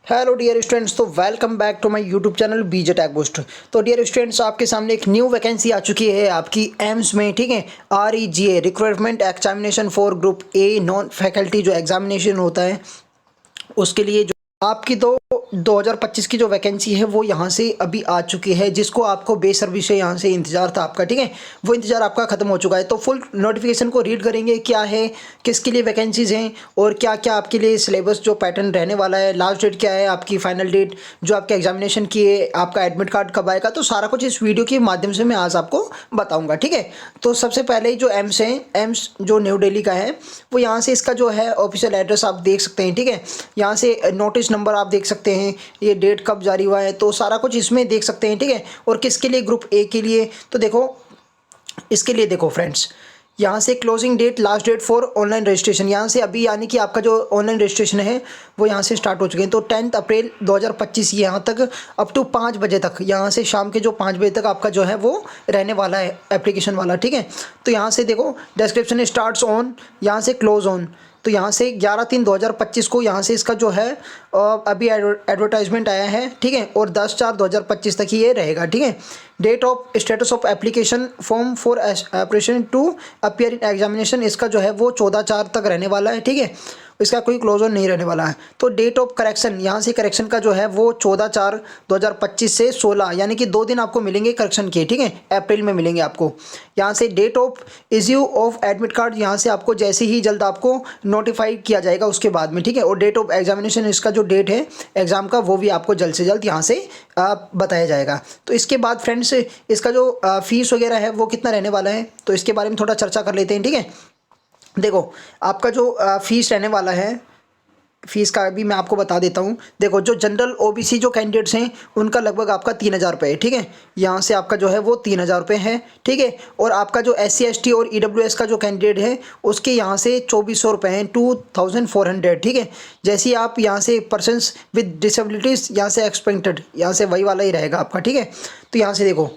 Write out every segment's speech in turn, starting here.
Hello dear students, तो welcome back to my YouTube channel BJ tag boost. तो dear students, आपके सामने एक न्यू वैकेंसी आ चुकी है आपकी एम्स में। ठीक है, REGA recruitment examination for group a non faculty जो एग्जामिनेशन होता है उसके लिए जो आपकी तो 2025 की जो वैकेंसी है वो यहाँ से अभी आ चुकी है, जिसको आपको बेसब्री से यहाँ से इंतजार था आपका। ठीक है, वो इंतजार आपका खत्म हो चुका है। तो फुल नोटिफिकेशन को रीड करेंगे, क्या है, किसके लिए वैकेंसीज हैं और क्या क्या आपके लिए सिलेबस जो पैटर्न रहने वाला है, लास्ट डेट क्या है, आपकी फाइनल डेट जो आपके एग्जामिनेशन की है, आपका एडमिट कार्ड कब आएगा। तो सारा कुछ इस वीडियो के माध्यम से मैं आज आपको बताऊँगा। ठीक है, तो सबसे पहले जो एम्स है, एम्स जो न्यू दिल्ली का है, वो यहाँ से इसका जो है ऑफिशियल एड्रेस आप देख सकते हैं। ठीक है, यहाँ से नोटिस नंबर आप देख सकते हैं, ये डेट कब जारी हुआ है, तो सारा कुछ इसमें देख सकते हैं। ठीक है, और किसके लिए, ग्रुप ए के लिए। तो देखो, इसके लिए देखो फ्रेंड्स, यहाँ से closing date, last date for online registration, यहाँ से अभी यानी कि आपका जो ऑनलाइन रजिस्ट्रेशन है वो यहाँ से स्टार्ट हो चुके हैं। तो 10 अप्रैल 2025 यहाँ तक अप टू 5 बजे तक, यहाँ से शाम के जो 5 बजे तक आपका जो है वो रहने वाला है एप्लीकेशन वाला। ठीक है, तो यहाँ से देखो डिस्क्रिप्शन स्टार्ट्स ऑन, यहाँ से क्लोज ऑन। तो यहाँ से 11/3/2025 को यहाँ से इसका जो है अभी एडवर्टाइजमेंट आया है। ठीक है, और 10/4/2025 तक ही ये रहेगा। ठीक है, date of status of application form for application to appear in examination, इसका जो है वो 14/4 तक रहने वाला है। ठीक है, इसका कोई क्लोज ऑन नहीं रहने वाला है। तो डेट ऑफ करेक्शन, यहाँ से करेक्शन का जो है वो 14/4/2025 से 16, यानी कि 2 दिन आपको मिलेंगे करेक्शन के। ठीक है, अप्रैल में मिलेंगे आपको। यहाँ से date of issue of admit card, यहाँ से आपको जैसे ही जल्द आपको नोटिफाई किया जाएगा उसके बाद में। ठीक है, और डेट ऑफ एग्जामिनेशन, इसका जो डेट है एग्ज़ाम का, वो भी आपको जल्द से जल्द यहाँ से बताया जाएगा। तो इसके बाद फ्रेंड्स, इसका जो फीस वगैरह है वो कितना रहने वाला है, तो इसके बारे में थोड़ा चर्चा कर लेते हैं। ठीक है, देखो आपका जो फीस रहने वाला है, फीस का भी मैं आपको बता देता हूँ। देखो, जो जनरल OBC जो कैंडिडेट्स हैं उनका लगभग आपका 3,000 रुपये है। ठीक है, यहाँ से आपका जो है वो 3,000 रुपये है। ठीक है, और आपका जो SC ST और EWS का जो कैंडिडेट है उसके यहाँ से 2,400 रुपये हैं, 2,400। ठीक है, जैसे ही आप यहाँ से पर्सनस विद डिसेबिलिटीज़ यहाँ से एक्सपेक्टेड, यहाँ से वही वाला ही रहेगा आपका। ठीक है, तो यहाँ से देखो,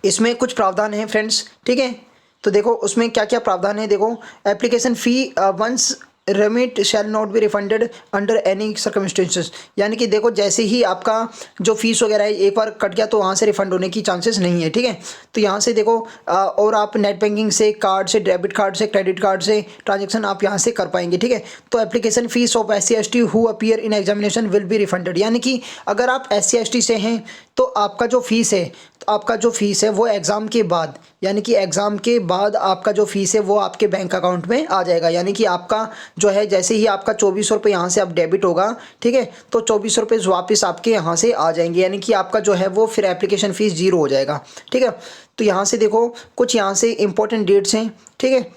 इसमें कुछ प्रावधान है फ्रेंड्स। ठीक है, तो देखो उसमें क्या क्या प्रावधान है। देखो, application fee once remit shall not be refunded under any circumstances, यानी कि देखो जैसे ही आपका जो फीस वगैरह है एक बार कट गया तो वहाँ से रिफंड होने की चांसेस नहीं है। ठीक है, तो यहाँ से देखो और आप नेट बैंकिंग से, कार्ड से, डेबिट कार्ड से, क्रेडिट कार्ड से ट्रांजेक्शन आप यहाँ से कर पाएंगे। ठीक है, तो application fees of SC ST who appear in examination will be refunded, यानी कि अगर आप SC ST से हैं तो आपका जो फीस है, तो आपका जो फीस है वो एग्ज़ाम के बाद, यानी कि एग्ज़ाम के बाद आपका जो फीस है वो आपके बैंक अकाउंट में आ जाएगा। यानी कि आपका जो है जैसे ही आपका 2,400 रुपये यहाँ से अब डेबिट होगा, ठीक है, तो 2,400 रुपये वापस आपके यहाँ से आ जाएंगे, यानी कि आपका जो है वो फिर एप्लीकेशन फ़ीस 0 हो जाएगा। ठीक है, तो यहाँ से देखो कुछ यहाँ से इंपॉर्टेंट डेट्स हैं। ठीक है,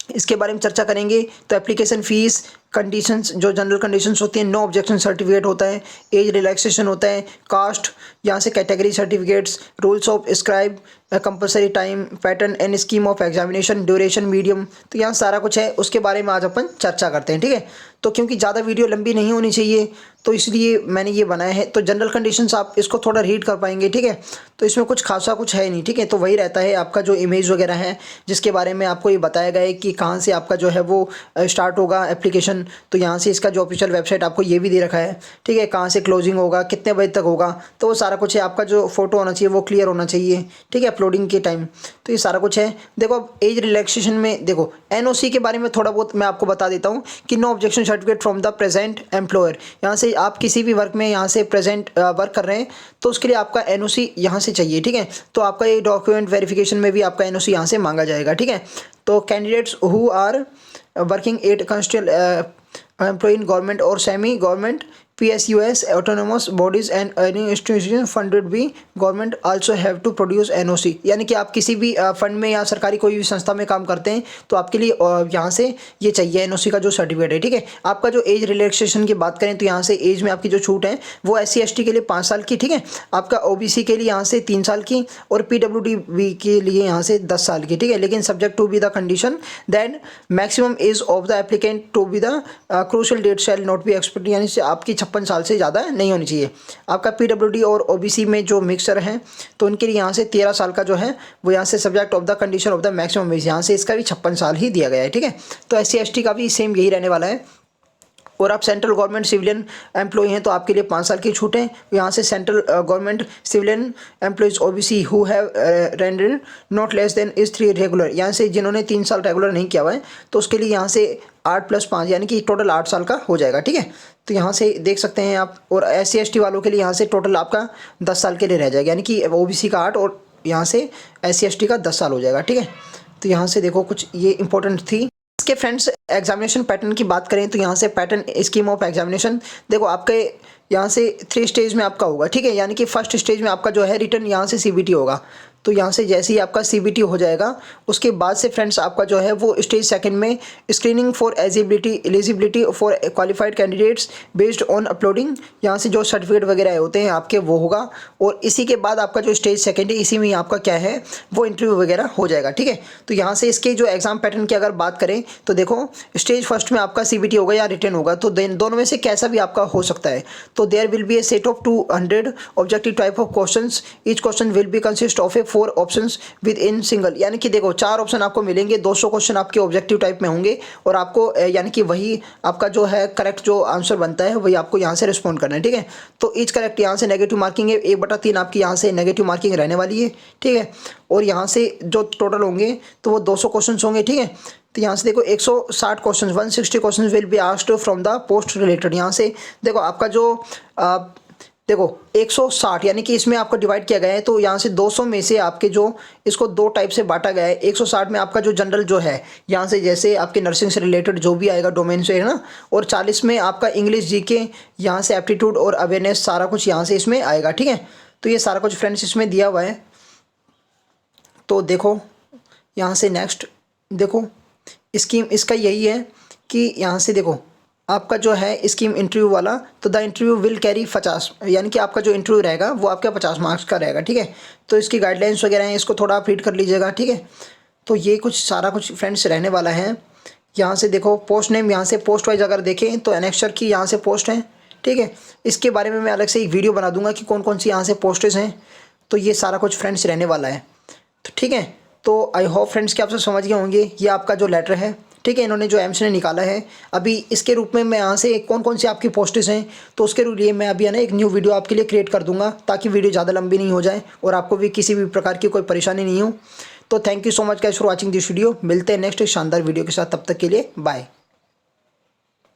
इसके बारे में चर्चा करेंगे। तो एप्लीकेशन फ़ीस, कंडीशंस, जो जनरल कंडीशंस होती हैं, नो ऑब्जेक्शन सर्टिफिकेट होता है, एज रिलैक्सेशन होता है, कास्ट, यहाँ से category certificates, rules of scribe, compulsory time, pattern and scheme of examination, duration, medium, तो यहाँ सारा कुछ है, उसके बारे में आज अपन चर्चा करते हैं। ठीक है, तो क्योंकि ज़्यादा वीडियो लंबी नहीं होनी चाहिए तो इसलिए मैंने ये बनाया है। तो जनरल कंडीशंस आप इसको थोड़ा रीड कर पाएंगे। ठीक है, तो इसमें कुछ खासा कुछ है नहीं। ठीक है, तो वही रहता है आपका जो इमेज वगैरह है जिसके बारे में आपको ये बताया गया है कि कहाँ से आपका जो है वो स्टार्ट होगा एप्लीकेशन। तो यहाँ से इसका जो ऑफिशियल वेबसाइट आपको ये भी दे रखा है। ठीक है, कहाँ से क्लोजिंग होगा, कितने बजे तक होगा, तो वो सारा कुछ है। आपका जो फोटो होना चाहिए वो क्लियर होना चाहिए। ठीक है, अपलोडिंग के टाइम, तो ये सारा कुछ है। देखो अब एज रिलैक्सेशन में देखो NOC के बारे में थोड़ा बहुत मैं आपको बता देता हूँ कि no objection certificate from the present employer, यहाँ से आप किसी भी वर्क में यहाँ से प्रेजेंट वर्क कर रहे हैं तो उसके लिए आपका NOC यहाँ से चाहिए। ठीक है, तो आपका ये डॉक्यूमेंट वेरिफिकेशन में भी आपका NOC यहाँ से मांगा जाएगा। ठीक है, तो candidates who are working at constituent employ in government और semi government PSUs autonomous bodies and any institution funded by government also have to produce NOC, यानी कि आप किसी भी फंड में या सरकारी कोई भी संस्था में काम करते हैं तो आपके लिए यहाँ से ये चाहिए NOC का जो सर्टिफिकेट है। ठीक है, आपका जो एज रिलैक्सेशन की बात करें तो यहाँ से एज में आपकी जो छूट है वो SC ST के लिए 5 साल की। ठीक है, आपका OBC के लिए यहाँ से 3 साल की और PWD के लिए यहाँ से 10 साल की। ठीक है, लेकिन subject to be the condition than maximum age of the applicant to be the crucial date shall not be expect, यानी से आपकी 56 साल से ज़्यादा नहीं होनी चाहिए। आपका PWD और OBC में जो मिक्सर हैं तो उनके लिए यहाँ से 13 साल का जो है वो यहाँ से subject of the condition of the maximum age, यहाँ से इसका भी 56 साल ही दिया गया है। ठीक है, तो SC ST का भी सेम यही रहने वाला है। और आप सेंट्रल गवर्नमेंट सिविलियन एम्प्लॉय हैं तो आपके लिए 5 साल की छूट है। यहाँ से central government civilian employees OBC who have rendered not less than is 3 regular, यहाँ से जिन्होंने 3 साल रेगुलर नहीं किया हुआ है तो उसके लिए यहाँ से 8 + 5 यानी कि टोटल 8 साल का हो जाएगा, ठीक है। तो यहाँ से देख सकते हैं आप। और SC/ST वालों के लिए यहाँ से टोटल आपका 10 साल के लिए रह जाएगा, यानी कि ओबीसी का 8 और यहाँ से SC/ST का 10 साल हो जाएगा, ठीक है। तो यहाँ से देखो कुछ ये इंपॉर्टेंट थी। इसके फ्रेंड्स एग्जामिनेशन पैटर्न की बात करें तो यहाँ से पैटर्न स्कीम ऑफ एग्जामिनेशन देखो आपके यहाँ से 3 स्टेज में आपका होगा, ठीक है। यानी कि फर्स्ट स्टेज में आपका जो है रिटर्न यहाँ से CBT होगा। तो यहाँ से जैसे ही आपका CBT हो जाएगा उसके बाद से फ्रेंड्स आपका जो है वो स्टेज सेकंड में screening for eligibility for qualified candidates based on uploading, यहाँ से जो सर्टिफिकेट वगैरह होते हैं आपके वो होगा। और इसी के बाद आपका जो स्टेज सेकंड है इसी में आपका क्या है वो इंटरव्यू वगैरह हो जाएगा, ठीक है। तो यहाँ से इसके जो एग्जाम पैटर्न की अगर बात करें तो देखो स्टेज फर्स्ट में आपका CBT होगा या रिटर्न होगा, तो दोनों में से कैसा भी आपका हो सकता है। तो there will be a set of 200 objective type of questions, each question will be consist of a 4 options with in single, यानी कि देखो 4 ऑप्शन आपको मिलेंगे, 200 क्वेश्चन आपके ऑब्जेक्टिव टाइप में होंगे और आपको यानी कि वही आपका जो है करेक्ट जो आंसर बनता है वही आपको यहाँ से रिस्पॉन्ड करना है, ठीक है। तो ईच करेक्ट यहाँ से नेगेटिव मार्किंग है, 1/3 आपकी यहाँ से नेगेटिव मार्किंग रहने वाली है, ठीक है। और यहाँ से जो टोटल होंगे तो वो 200 क्वेश्चन होंगे, ठीक है। तो यहाँ से देखो 160 question 160 question will be asked from the post related, यहाँ से देखो आपका जो देखो 160 यानी कि इसमें आपको डिवाइड किया गया है। तो यहाँ से 200 में से आपके जो इसको 2 टाइप से बांटा गया है। 160 में आपका जो जनरल जो है यहाँ से जैसे आपके नर्सिंग से रिलेटेड जो भी आएगा डोमेन से है ना, और 40 में आपका इंग्लिश GK यहाँ से एप्टीट्यूड और अवेयरनेस सारा कुछ यहाँ से इसमें आएगा, ठीक है। तो ये सारा कुछ फ्रेंड्स इसमें दिया हुआ है। तो देखो यहाँ से नेक्स्ट देखो स्कीम इसका यही है कि यहाँ से देखो आपका जो है स्कीम इंटरव्यू वाला, तो द इंटरव्यू विल कैरी 50, यानी कि आपका जो इंटरव्यू रहेगा वो आपका 50 मार्क्स का रहेगा, ठीक है। तो इसकी गाइडलाइंस वगैरह हैं, इसको थोड़ा आप रीड कर लीजिएगा, ठीक है। तो ये कुछ सारा कुछ फ्रेंड्स रहने वाला है। यहाँ से देखो पोस्ट नेम, यहाँ से पोस्ट वाइज अगर देखें तो एनेक्स्चर की यहाँ से पोस्ट है, ठीक है। इसके बारे में मैं अलग से एक वीडियो बना दूंगा कि कौन कौन सी यहाँ से पोस्टेज हैं। तो ये सारा कुछ फ्रेंड्स रहने वाला है, तो ठीक है। तो आई होप फ्रेंड्स कि आप सब समझ गए होंगे। ये आपका जो लेटर है, ठीक है, इन्होंने जो एम्स ने निकाला है। अभी इसके रूप में मैं यहाँ से कौन कौन सी आपकी पोस्टेज हैं तो उसके लिए मैं अभी है ना एक न्यू वीडियो आपके लिए क्रिएट कर दूंगा ताकि वीडियो ज़्यादा लंबी नहीं हो जाए और आपको भी किसी भी प्रकार की कोई परेशानी नहीं हो। तो thank you so much guys for watching this video. मिलते हैं नेक्स्ट शानदार वीडियो के साथ, तब तक के लिए बाय।